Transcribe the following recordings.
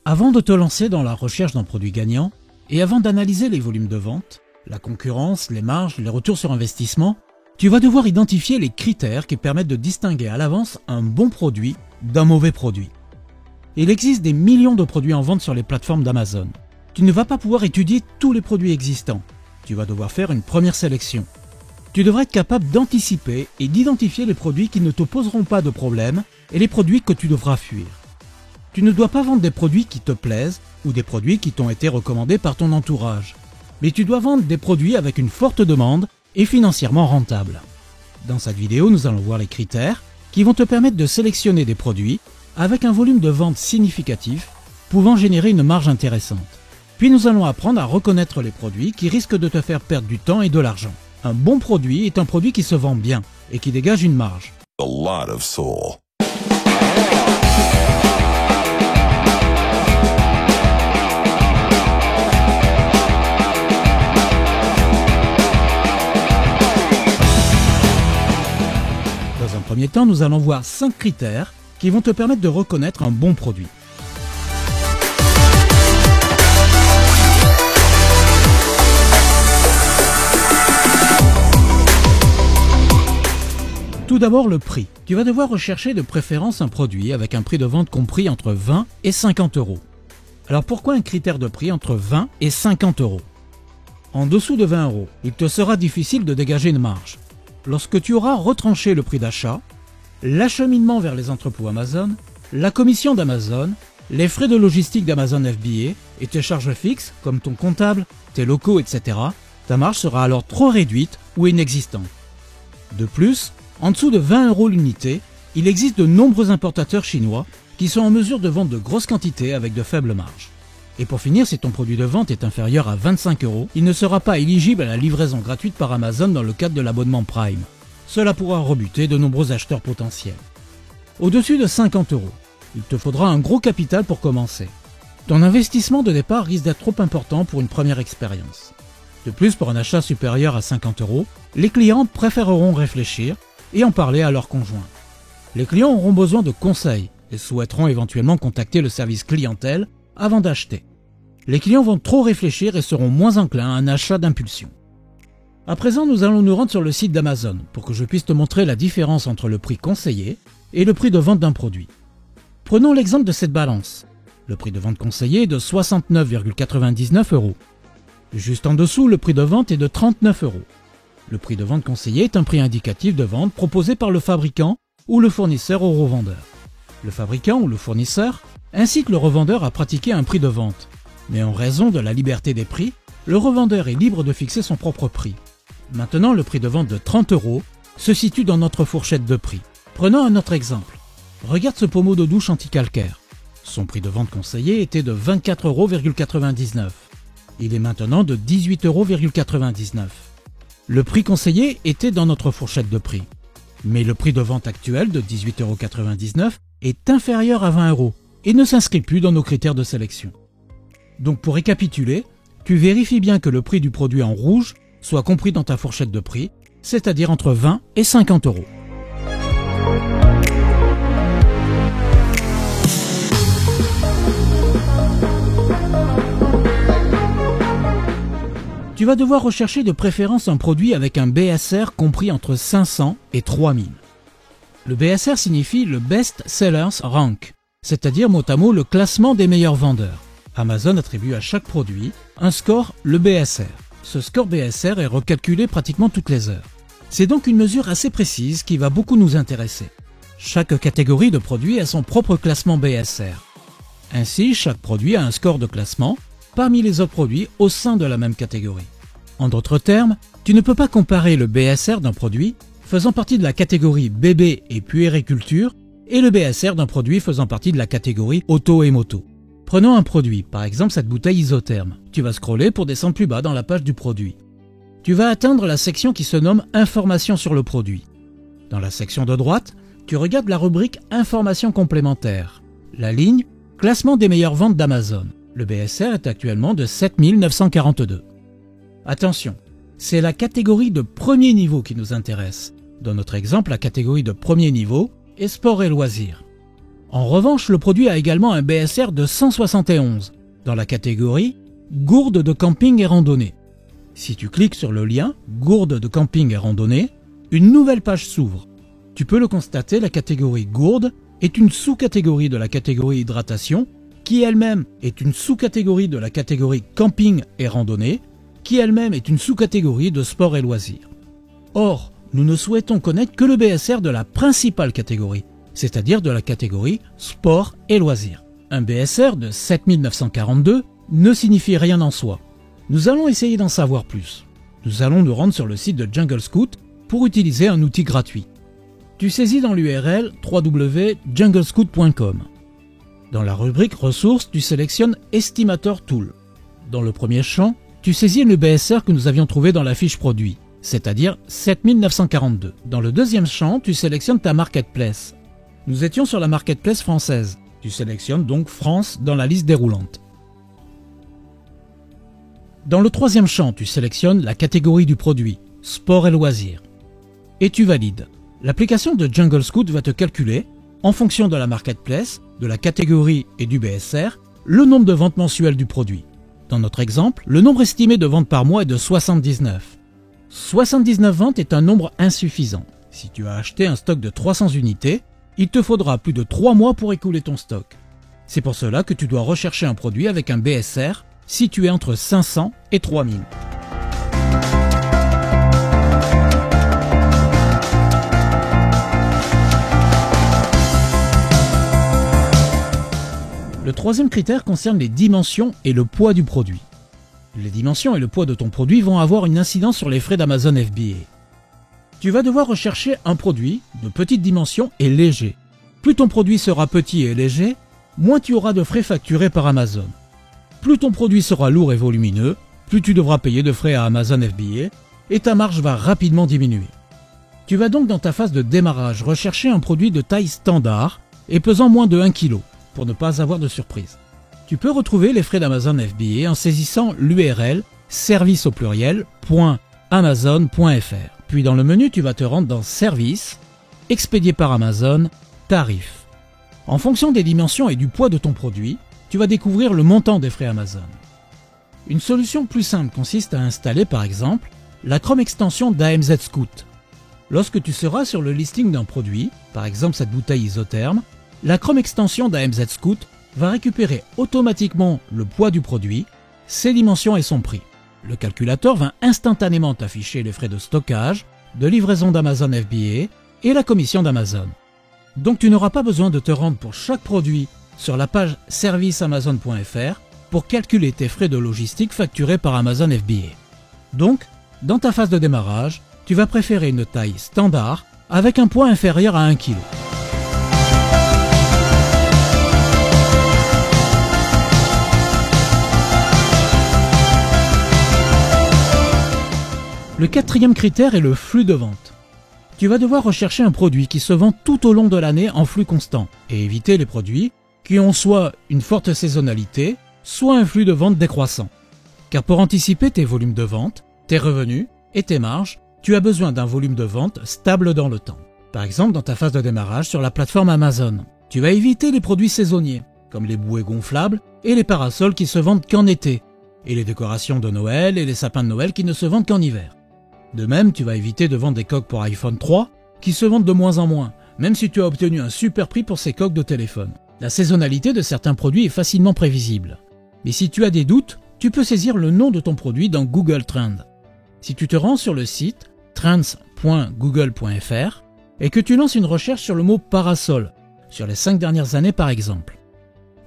Avant de te lancer dans la recherche d'un produit gagnant, et avant d'analyser les volumes de vente, la concurrence, les marges, les retours sur investissement, tu vas devoir identifier les critères qui permettent de distinguer à l'avance un bon produit d'un mauvais produit. Il existe des millions de produits en vente sur les plateformes d'Amazon. Tu ne vas pas pouvoir étudier tous les produits existants. Tu vas devoir faire une première sélection. Tu devras être capable d'anticiper et d'identifier les produits qui ne te poseront pas de problème et les produits que tu devras fuir. Tu ne dois pas vendre des produits qui te plaisent ou des produits qui t'ont été recommandés par ton entourage. Mais tu dois vendre des produits avec une forte demande et financièrement rentables. Dans cette vidéo, nous allons voir les critères qui vont te permettre de sélectionner des produits avec un volume de vente significatif pouvant générer une marge intéressante. Puis nous allons apprendre à reconnaître les produits qui risquent de te faire perdre du temps et de l'argent. Un bon produit est un produit qui se vend bien et qui dégage une marge. A lot of soul. Dans un premier temps, nous allons voir 5 critères qui vont te permettre de reconnaître un bon produit. Tout d'abord, le prix. Tu vas devoir rechercher de préférence un produit avec un prix de vente compris entre 20 et 50 euros. Alors pourquoi un critère de prix entre 20 et 50 euros? En dessous de 20 euros, il te sera difficile de dégager une marge. Lorsque tu auras retranché le prix d'achat, l'acheminement vers les entrepôts Amazon, la commission d'Amazon, les frais de logistique d'Amazon FBA et tes charges fixes comme ton comptable, tes locaux, etc., ta marge sera alors trop réduite ou inexistante. De plus, en dessous de 20 euros l'unité, il existe de nombreux importateurs chinois qui sont en mesure de vendre de grosses quantités avec de faibles marges. Et pour finir, si ton produit de vente est inférieur à 25 euros, il ne sera pas éligible à la livraison gratuite par Amazon dans le cadre de l'abonnement Prime. Cela pourra rebuter de nombreux acheteurs potentiels. Au-dessus de 50 euros, il te faudra un gros capital pour commencer. Ton investissement de départ risque d'être trop important pour une première expérience. De plus, pour un achat supérieur à 50 euros, les clients préféreront réfléchir et en parler à leur conjoint. Les clients auront besoin de conseils et souhaiteront éventuellement contacter le service clientèle avant d'acheter. Les clients vont trop réfléchir et seront moins enclins à un achat d'impulsion. À présent, nous allons nous rendre sur le site d'Amazon pour que je puisse te montrer la différence entre le prix conseillé et le prix de vente d'un produit. Prenons l'exemple de cette balance. Le prix de vente conseillé est de 69,99 euros. Juste en dessous, le prix de vente est de 39 euros. Le prix de vente conseillé est un prix indicatif de vente proposé par le fabricant ou le fournisseur au revendeur. Le fabricant ou le fournisseur incite le revendeur à pratiquer un prix de vente. Mais en raison de la liberté des prix, le revendeur est libre de fixer son propre prix. Maintenant, le prix de vente de 30 euros se situe dans notre fourchette de prix. Prenons un autre exemple. Regarde ce pommeau de douche anti-calcaire. Son prix de vente conseillé était de 24,99 €. Il est maintenant de 18,99 €. Le prix conseillé était dans notre fourchette de prix. Mais le prix de vente actuel de 18,99 € est inférieur à 20 euros et ne s'inscrit plus dans nos critères de sélection. Donc pour récapituler, tu vérifies bien que le prix du produit en rouge soit compris dans ta fourchette de prix, c'est-à-dire entre 20 et 50 euros. Tu vas devoir rechercher de préférence un produit avec un BSR compris entre 500 et 3000. Le BSR signifie le Best Sellers Rank, c'est-à-dire mot à mot le classement des meilleurs vendeurs. Amazon attribue à chaque produit un score, le BSR. Ce score BSR est recalculé pratiquement toutes les heures. C'est donc une mesure assez précise qui va beaucoup nous intéresser. Chaque catégorie de produits a son propre classement BSR. Ainsi, chaque produit a un score de classement parmi les autres produits au sein de la même catégorie. En d'autres termes, tu ne peux pas comparer le BSR d'un produit faisant partie de la catégorie bébé et puériculture et le BSR d'un produit faisant partie de la catégorie auto et moto. Prenons un produit, par exemple cette bouteille isotherme. Tu vas scroller pour descendre plus bas dans la page du produit. Tu vas atteindre la section qui se nomme « Informations sur le produit ». Dans la section de droite, tu regardes la rubrique « Informations complémentaires ». La ligne « Classement des meilleures ventes d'Amazon ». Le BSR est actuellement de 7942. Attention, c'est la catégorie de premier niveau qui nous intéresse. Dans notre exemple, la catégorie de premier niveau est sport et loisirs. En revanche, le produit a également un BSR de 171 dans la catégorie gourde de camping et randonnée. Si tu cliques sur le lien gourde de camping et randonnée, une nouvelle page s'ouvre. Tu peux le constater, la catégorie gourde est une sous-catégorie de la catégorie hydratation, qui elle-même est une sous-catégorie de la catégorie camping et randonnée, qui elle-même est une sous-catégorie de sport et loisirs. Or, nous ne souhaitons connaître que le BSR de la principale catégorie, c'est-à-dire de la catégorie sport et loisirs. Un BSR de 7942 ne signifie rien en soi. Nous allons essayer d'en savoir plus. Nous allons nous rendre sur le site de Jungle Scout pour utiliser un outil gratuit. Tu saisis dans l'URL www.junglescout.com. Dans la rubrique ressources, tu sélectionnes Estimator Tool. Dans le premier champ, tu saisis le BSR que nous avions trouvé dans la fiche produit, c'est-à-dire 7942. Dans le deuxième champ, tu sélectionnes ta marketplace. Nous étions sur la marketplace française. Tu sélectionnes donc France dans la liste déroulante. Dans le troisième champ, tu sélectionnes la catégorie du produit, sport et loisirs. Et tu valides. L'application de Jungle Scout va te calculer, en fonction de la marketplace, de la catégorie et du BSR, le nombre de ventes mensuelles du produit. Dans notre exemple, le nombre estimé de ventes par mois est de 79. 79 ventes est un nombre insuffisant. Si tu as acheté un stock de 300 unités, il te faudra plus de 3 mois pour écouler ton stock. C'est pour cela que tu dois rechercher un produit avec un BSR situé entre 500 et 3000. Le troisième critère concerne les dimensions et le poids du produit. Les dimensions et le poids de ton produit vont avoir une incidence sur les frais d'Amazon FBA. Tu vas devoir rechercher un produit de petite dimension et léger. Plus ton produit sera petit et léger, moins tu auras de frais facturés par Amazon. Plus ton produit sera lourd et volumineux, plus tu devras payer de frais à Amazon FBA et ta marge va rapidement diminuer. Tu vas donc dans ta phase de démarrage rechercher un produit de taille standard et pesant moins de 1 kg pour ne pas avoir de surprise. Tu peux retrouver les frais d'Amazon FBA en saisissant l'URL service au pluriel .amazon.fr. Puis dans le menu, tu vas te rendre dans Service, Expédié par Amazon, Tarifs. En fonction des dimensions et du poids de ton produit, tu vas découvrir le montant des frais Amazon. Une solution plus simple consiste à installer par exemple la Chrome extension d'AMZ Scout. Lorsque tu seras sur le listing d'un produit, par exemple cette bouteille isotherme, la Chrome extension d'AMZ Scout va récupérer automatiquement le poids du produit, ses dimensions et son prix. Le calculateur va instantanément t'afficher les frais de stockage, de livraison d'Amazon FBA et la commission d'Amazon. Donc tu n'auras pas besoin de te rendre pour chaque produit sur la page serviceamazon.fr pour calculer tes frais de logistique facturés par Amazon FBA. Donc, dans ta phase de démarrage, tu vas préférer une taille standard avec un poids inférieur à 1 kg. Le quatrième critère est le flux de vente. Tu vas devoir rechercher un produit qui se vend tout au long de l'année en flux constant et éviter les produits qui ont soit une forte saisonnalité, soit un flux de vente décroissant. Car pour anticiper tes volumes de vente, tes revenus et tes marges, tu as besoin d'un volume de vente stable dans le temps. Par exemple, dans ta phase de démarrage sur la plateforme Amazon, tu vas éviter les produits saisonniers, comme les bouées gonflables et les parasols qui se vendent qu'en été, et les décorations de Noël et les sapins de Noël qui ne se vendent qu'en hiver. De même, tu vas éviter de vendre des coques pour iPhone 3 qui se vendent de moins en moins, même si tu as obtenu un super prix pour ces coques de téléphone. La saisonnalité de certains produits est facilement prévisible. Mais si tu as des doutes, tu peux saisir le nom de ton produit dans Google Trends. Si tu te rends sur le site trends.google.fr et que tu lances une recherche sur le mot parasol, sur les 5 dernières années par exemple,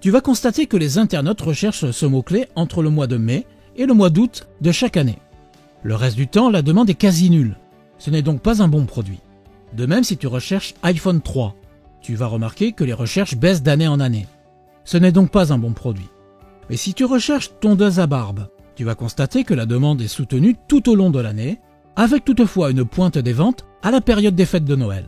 tu vas constater que les internautes recherchent ce mot-clé entre le mois de mai et le mois d'août de chaque année. Le reste du temps, la demande est quasi nulle. Ce n'est donc pas un bon produit. De même, si tu recherches iPhone 3, tu vas remarquer que les recherches baissent d'année en année. Ce n'est donc pas un bon produit. Mais si tu recherches tondeuse à barbe, tu vas constater que la demande est soutenue tout au long de l'année, avec toutefois une pointe des ventes à la période des fêtes de Noël.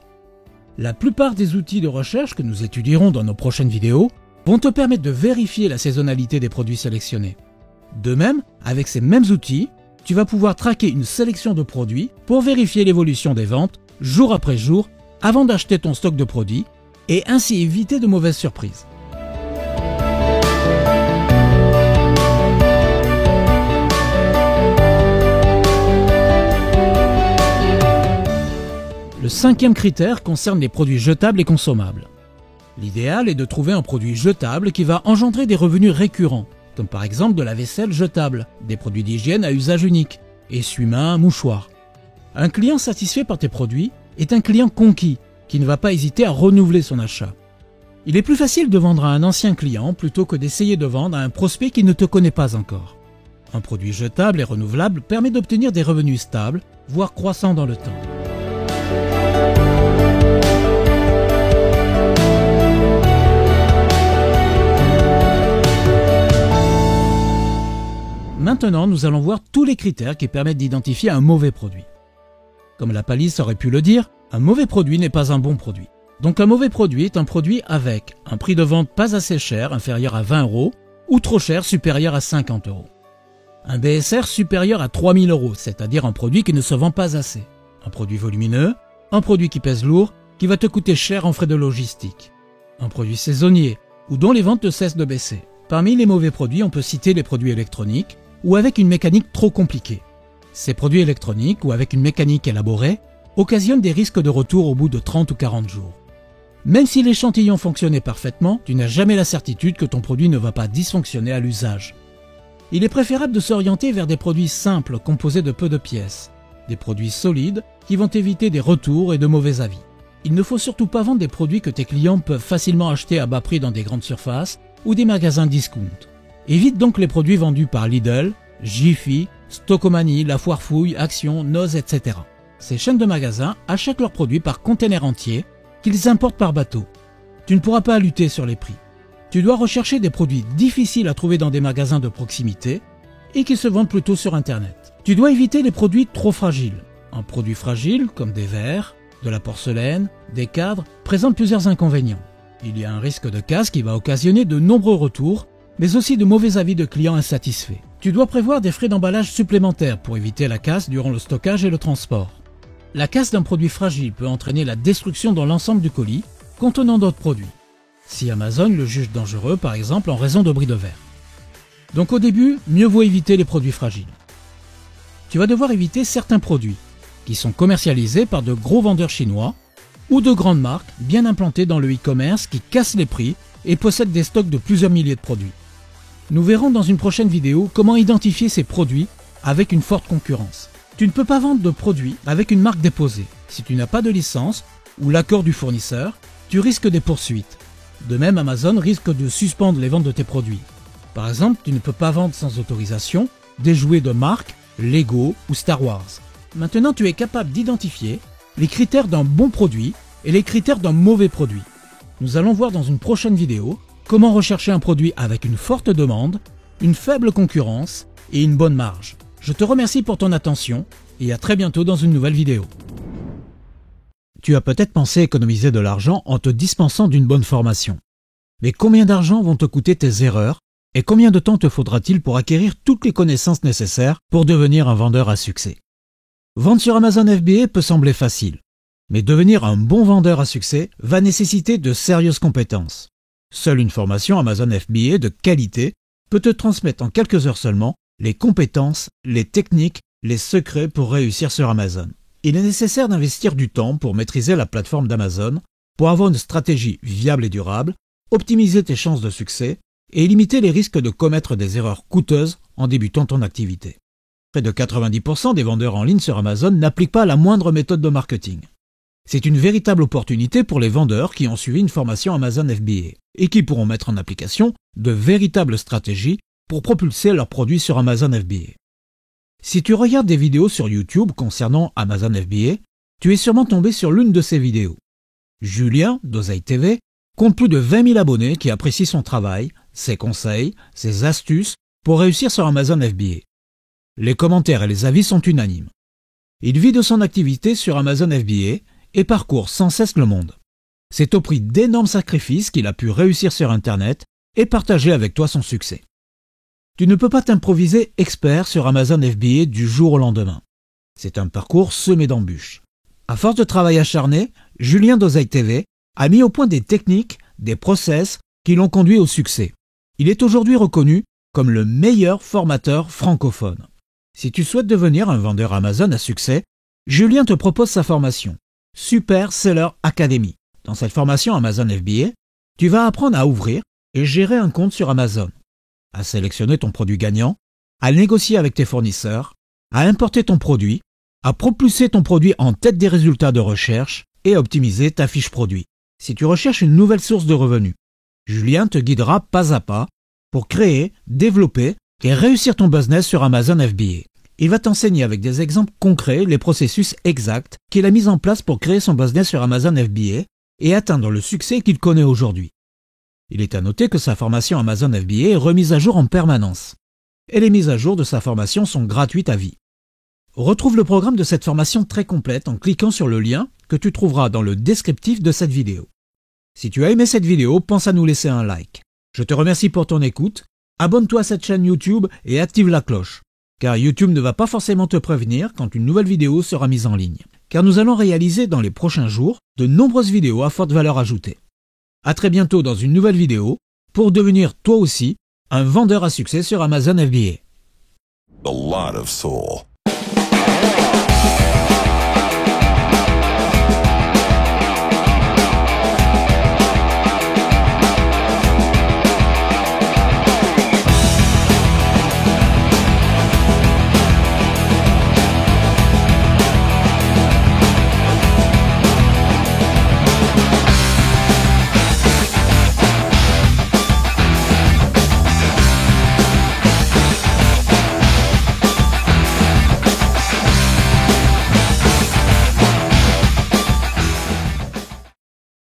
La plupart des outils de recherche que nous étudierons dans nos prochaines vidéos vont te permettre de vérifier la saisonnalité des produits sélectionnés. De même, avec ces mêmes outils, tu vas pouvoir traquer une sélection de produits pour vérifier l'évolution des ventes jour après jour avant d'acheter ton stock de produits et ainsi éviter de mauvaises surprises. Le 5e critère concerne les produits jetables et consommables. L'idéal est de trouver un produit jetable qui va engendrer des revenus récurrents, comme par exemple de la vaisselle jetable, des produits d'hygiène à usage unique, essuie-mains, mouchoirs. Un client satisfait par tes produits est un client conquis, qui ne va pas hésiter à renouveler son achat. Il est plus facile de vendre à un ancien client plutôt que d'essayer de vendre à un prospect qui ne te connaît pas encore. Un produit jetable et renouvelable permet d'obtenir des revenus stables, voire croissants dans le temps. Maintenant, nous allons voir tous les critères qui permettent d'identifier un mauvais produit. Comme la palisse aurait pu le dire, un mauvais produit n'est pas un bon produit. Donc un mauvais produit est un produit avec un prix de vente pas assez cher, inférieur à 20 €, ou trop cher, supérieur à 50 €. Un BSR supérieur à 3000 €, c'est-à-dire un produit qui ne se vend pas assez. Un produit volumineux, un produit qui pèse lourd, qui va te coûter cher en frais de logistique. Un produit saisonnier, ou dont les ventes ne cessent de baisser. Parmi les mauvais produits, on peut citer les produits électroniques, ou avec une mécanique trop compliquée. Ces produits électroniques, ou avec une mécanique élaborée, occasionnent des risques de retour au bout de 30 ou 40 jours. Même si l'échantillon fonctionnait parfaitement, tu n'as jamais la certitude que ton produit ne va pas dysfonctionner à l'usage. Il est préférable de s'orienter vers des produits simples composés de peu de pièces, des produits solides qui vont éviter des retours et de mauvais avis. Il ne faut surtout pas vendre des produits que tes clients peuvent facilement acheter à bas prix dans des grandes surfaces ou des magasins discount. Évite donc les produits vendus par Lidl, Jiffy, Stockomanie, La Foire Fouille, Action, Noz, etc. Ces chaînes de magasins achètent leurs produits par container entier qu'ils importent par bateau. Tu ne pourras pas lutter sur les prix. Tu dois rechercher des produits difficiles à trouver dans des magasins de proximité et qui se vendent plutôt sur Internet. Tu dois éviter les produits trop fragiles. Un produit fragile, comme des verres, de la porcelaine, des cadres, présente plusieurs inconvénients. Il y a un risque de casse qui va occasionner de nombreux retours, mais aussi de mauvais avis de clients insatisfaits. Tu dois prévoir des frais d'emballage supplémentaires pour éviter la casse durant le stockage et le transport. La casse d'un produit fragile peut entraîner la destruction dans l'ensemble du colis contenant d'autres produits. Si Amazon le juge dangereux, par exemple, en raison de bris de verre. Donc au début, mieux vaut éviter les produits fragiles. Tu vas devoir éviter certains produits qui sont commercialisés par de gros vendeurs chinois ou de grandes marques bien implantées dans le e-commerce qui cassent les prix et possèdent des stocks de plusieurs milliers de produits. Nous verrons dans une prochaine vidéo comment identifier ces produits avec une forte concurrence. Tu ne peux pas vendre de produits avec une marque déposée. Si tu n'as pas de licence ou l'accord du fournisseur, tu risques des poursuites. De même, Amazon risque de suspendre les ventes de tes produits. Par exemple, tu ne peux pas vendre sans autorisation des jouets de marque, Lego ou Star Wars. Maintenant, tu es capable d'identifier les critères d'un bon produit et les critères d'un mauvais produit. Nous allons voir dans une prochaine vidéo comment rechercher un produit avec une forte demande, une faible concurrence et une bonne marge. Je te remercie pour ton attention et à très bientôt dans une nouvelle vidéo. Tu as peut-être pensé économiser de l'argent en te dispensant d'une bonne formation. Mais combien d'argent vont te coûter tes erreurs et combien de temps te faudra-t-il pour acquérir toutes les connaissances nécessaires pour devenir un vendeur à succès? Vendre sur Amazon FBA peut sembler facile, mais devenir un bon vendeur à succès va nécessiter de sérieuses compétences. Seule une formation Amazon FBA de qualité peut te transmettre en quelques heures seulement les compétences, les techniques, les secrets pour réussir sur Amazon. Il est nécessaire d'investir du temps pour maîtriser la plateforme d'Amazon, pour avoir une stratégie viable et durable, optimiser tes chances de succès et limiter les risques de commettre des erreurs coûteuses en débutant ton activité. Près de 90% des vendeurs en ligne sur Amazon n'appliquent pas la moindre méthode de marketing. C'est une véritable opportunité pour les vendeurs qui ont suivi une formation Amazon FBA et qui pourront mettre en application de véritables stratégies pour propulser leurs produits sur Amazon FBA. Si tu regardes des vidéos sur YouTube concernant Amazon FBA, tu es sûrement tombé sur l'une de ces vidéos. Julien, d'Oseille TV, compte plus de 20 000 abonnés qui apprécient son travail, ses conseils, ses astuces pour réussir sur Amazon FBA. Les commentaires et les avis sont unanimes. Il vit de son activité sur Amazon FBA et parcourt sans cesse le monde. C'est au prix d'énormes sacrifices qu'il a pu réussir sur Internet et partager avec toi son succès. Tu ne peux pas t'improviser expert sur Amazon FBA du jour au lendemain. C'est un parcours semé d'embûches. À force de travail acharné, Julien d'Oseille TV a mis au point des techniques, des process qui l'ont conduit au succès. Il est aujourd'hui reconnu comme le meilleur formateur francophone. Si tu souhaites devenir un vendeur Amazon à succès, Julien te propose sa formation, Super Seller Academy. Dans cette formation Amazon FBA, tu vas apprendre à ouvrir et gérer un compte sur Amazon, à sélectionner ton produit gagnant, à négocier avec tes fournisseurs, à importer ton produit, à propulser ton produit en tête des résultats de recherche et à optimiser ta fiche produit. Si tu recherches une nouvelle source de revenus, Julien te guidera pas à pas pour créer, développer et réussir ton business sur Amazon FBA. Il va t'enseigner avec des exemples concrets les processus exacts qu'il a mis en place pour créer son business sur Amazon FBA et atteindre le succès qu'il connaît aujourd'hui. Il est à noter que sa formation Amazon FBA est remise à jour en permanence. Et les mises à jour de sa formation sont gratuites à vie. Retrouve le programme de cette formation très complète en cliquant sur le lien que tu trouveras dans le descriptif de cette vidéo. Si tu as aimé cette vidéo, pense à nous laisser un like. Je te remercie pour ton écoute, abonne-toi à cette chaîne YouTube et active la cloche, car YouTube ne va pas forcément te prévenir quand une nouvelle vidéo sera mise en ligne, car nous allons réaliser dans les prochains jours de nombreuses vidéos à forte valeur ajoutée. À très bientôt dans une nouvelle vidéo pour devenir toi aussi un vendeur à succès sur Amazon FBA. A lot of soul.